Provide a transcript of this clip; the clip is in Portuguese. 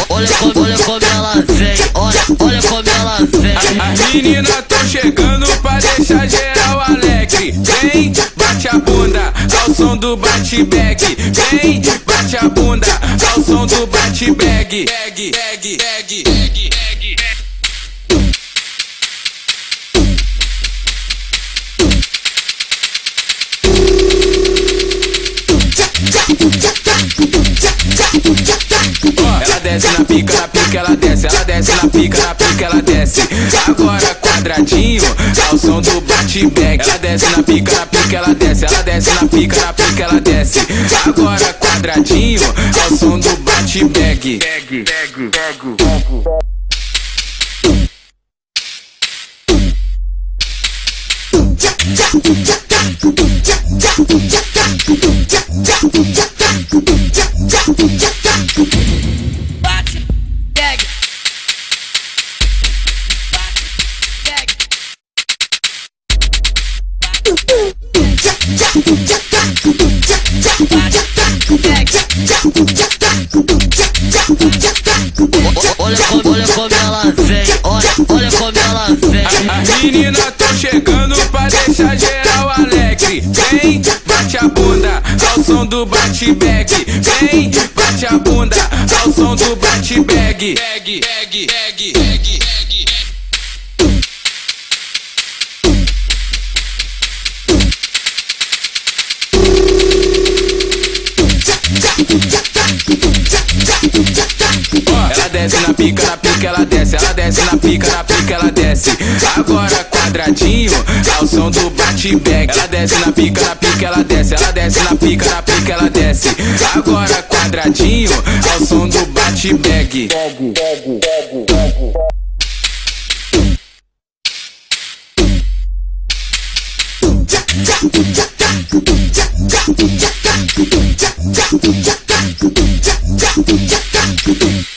Olha como ela vem, olha como ela vem. As meninas tão chegando pra deixar geral alegre. Vem, bate a bunda ao som do BATE-BEG. Vem, bate a bunda ao som do BATE-BEG. Ela desce na pica, ela desce, ela desce na pica, ela desce. Agora quadradinho ao som do BATE-BEG. Ela desce na pica, ela desce, ela desce na pica, ela desce. Agora quadradinho ao som do BATE-BEG. Olha como ela vem, olha como ela vem. As meninas tão chegando pra deixar geral alegre. Vem, bate a bunda ao som do BATE-BEG. Vem, bate a bunda ao som do BATE-BEG. Ela desce na pica, ela desce, ela desce na pica, ela desce. Agora quadradinho ao som do BATE-BEG. Ela desce na pica, ela desce, ela desce na pica, ela desce. Agora quadradinho ao som do BATE-BEG. Dum